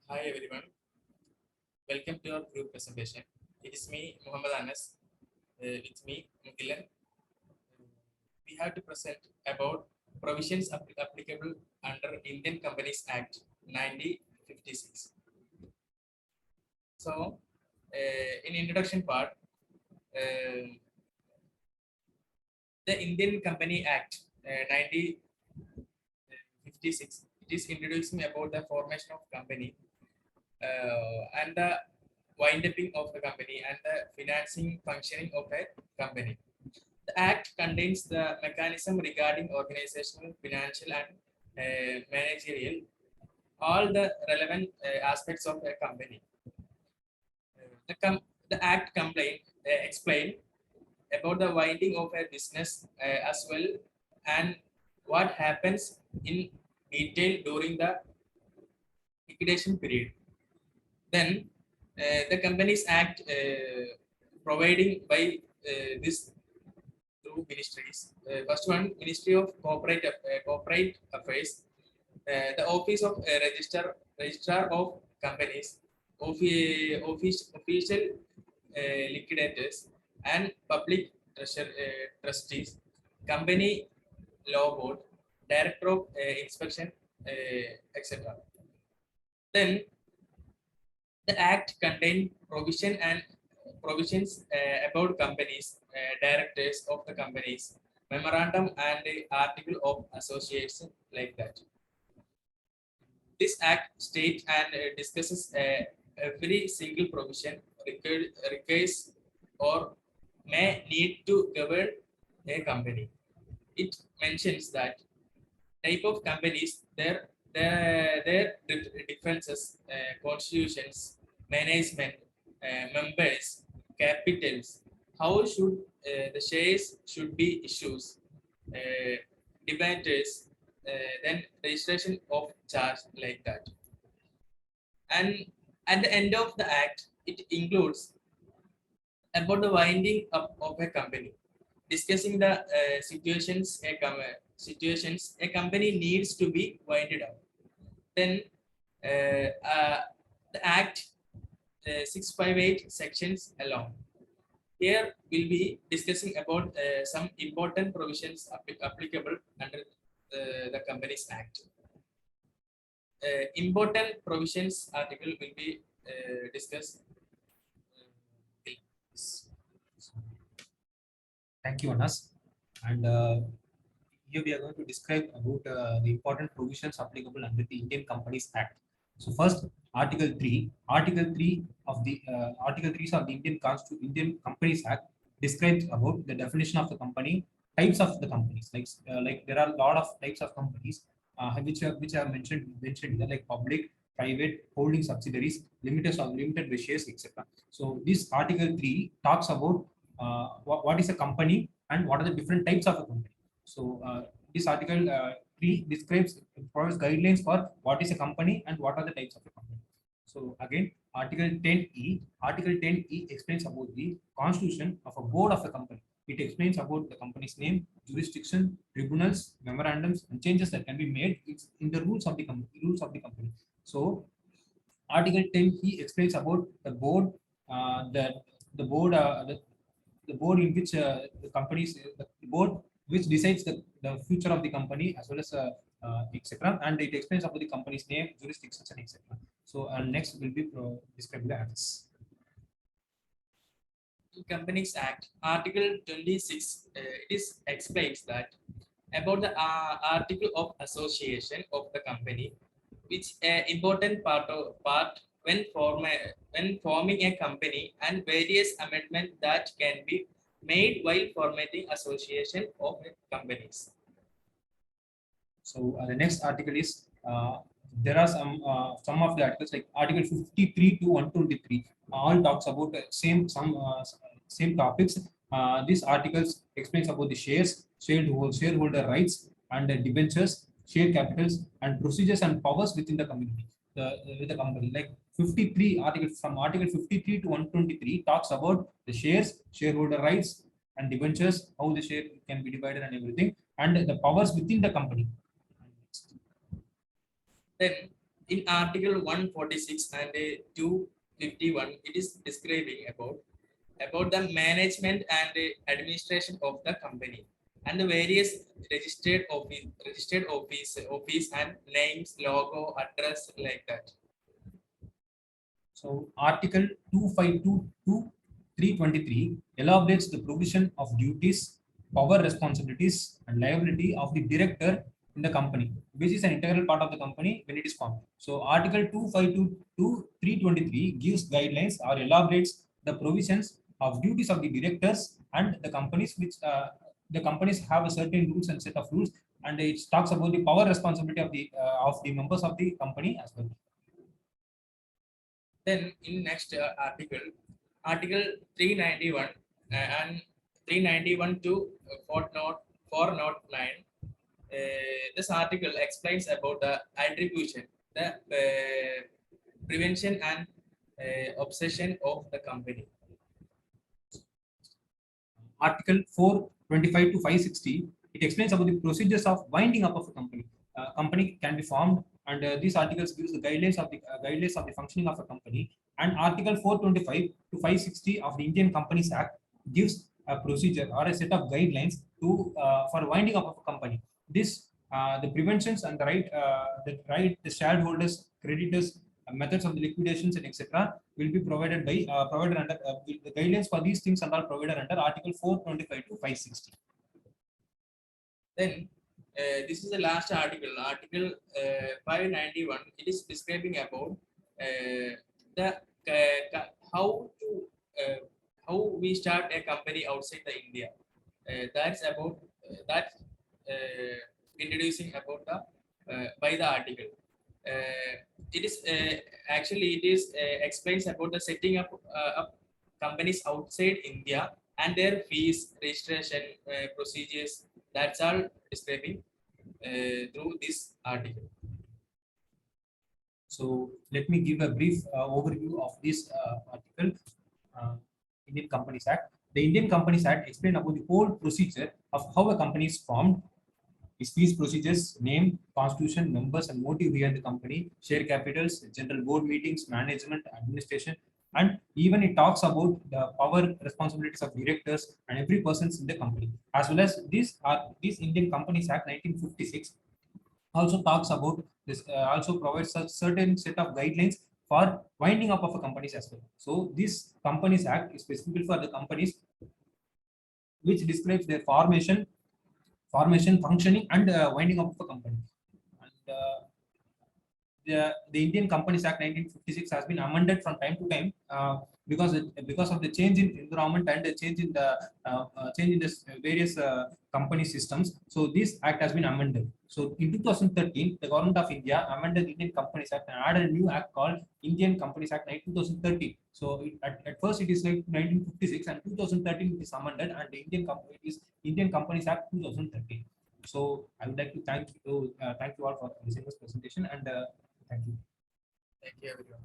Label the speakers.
Speaker 1: Hi everyone, welcome to our group presentation. It is me, Muhammed, with me, Mugilan. We have to present about provisions applicable under Indian Companies Act 1956. So, in introduction part, uh, the Indian Company Act 1956, it is introducing about the formation of company and the wind upping of the company and the financing functioning of a company. The Act contains the mechanism regarding organizational, financial, and managerial, all the relevant aspects of a company. The Act explain about the winding of a business as well and what happens in detail during the liquidation period. Then the Companies Act providing by this through ministries. First one, Ministry of Corporate Affairs, the Office of Registrar of Companies, official liquidators, and public trustees, Company Law Board, Director of Inspection, etc. Then the Act contains provisions about companies, directors of the companies, memorandum and article of association like that. This Act states and discusses every single provision requires or may need to govern a company. It mentions that type of companies, their differences, constitutions, management, members, capitals, how should the shares should be issued, uh, debentures, then registration of charge like that. And at the end of the act, it includes about the winding up of a company, discussing the situations a company needs to be winded up. Then the Act 658 sections along. Here we'll be discussing about some important provisions applicable under the Companies Act. Important provisions article will be discussed.
Speaker 2: Thank you, Anas. And here we are going to describe about the important provisions applicable under the Indian Companies Act. So first, Article 3. Article 3 of the Article 3 of the Indian Companies Act describes about the definition of the company, types of the companies. Like there are a lot of types of companies which are mentioned here, like public, private, holding subsidiaries, limited shares, etc. So this Article 3 talks about what is a company and what are the different types of a company. So this Article 3 provides guidelines for what is a company and what are the types of a company. So again, Article 10E explains about the constitution of a board of a company. It explains about the company's name, jurisdiction, tribunals, memorandums, and changes that can be made in the rules of the company. So Article 10E explains about the board, the board, the board in which the board which decides the future of the company as well as etc. And it explains about the company's name, jurisdictions, and etc. So next will be described as
Speaker 1: Companies Act, Article 26, it is explains that about the article of association of the company, which important part when forming a company and various amendments that can be made while formatting association of companies.
Speaker 2: So the next article is there are some of the articles like Article 53 to 123 all talks about the same topics. These articles explains about the shareholder rights and the debentures, share capitals, and procedures and powers within the community. With the company, like 53 articles from Article 53 to 123 talks about the shares, shareholder rights, and debentures, how the share can be divided and everything, and the powers within the company.
Speaker 1: Then In Article 146 and 251, it is describing about the management and administration of the company and the various registered office and names, logo, address, like that.
Speaker 2: So Article 252 to 323 elaborates the provision of duties, power, responsibilities, and liability of the director in the company, which is an integral part of the company when it is formed. So Article 252 to 323 gives guidelines or elaborates the provisions of duties of the directors and the companies, which the companies have a certain rules and set of rules, and it talks about the power responsibility of the members of the company as well.
Speaker 1: Then in next article 391 and 391 to 409, this article explains about the attribution, the prevention and obsession of the company.
Speaker 2: Article 425 to 560, it explains about the procedures of winding up of a company. Company can be formed, and these articles gives the guidelines of the functioning of a company. And Article 425 to 560 of the Indian Companies Act gives a procedure or a set of guidelines to for winding up of a company. This the preventions and the shareholders, creditors, methods of the liquidations and etc. will be provided by provided under the guidelines for these things and all provided under Article 425 to 560.
Speaker 1: Then this is the last article 591. It is describing about the how to how we start a company outside the India. That's about that introducing about the by the article. It is actually it is explains about the setting up companies outside India and their fees, registration procedures. That's all describing through this article.
Speaker 2: So let me give a brief overview of this article. Indian Companies Act. The Indian Companies Act explains about the whole procedure of how a company is formed, its fees procedures, name, constitution, members, and motive behind the company, share capitals, general board meetings, management, administration, and even it talks about the power responsibilities of directors and every persons in the company, as well as this Indian Companies Act 1956 also talks about this, also provides a certain set of guidelines for winding up of a companies as well. So this Companies Act is specifically for the companies which describes their formation, functioning, and winding up of a company. And the Indian Companies Act 1956 has been amended from time to time because of the change in environment and the change in this various company systems. So this act has been amended. So in 2013, the government of India amended the Indian Companies Act and added a new act called Indian Companies Act 2013. So at first it is like 1956 and 2013 it is amended, and the Indian Companies Act 2013. So I would like to thank you all for listening to this presentation, and thank you.
Speaker 1: Thank you, everyone.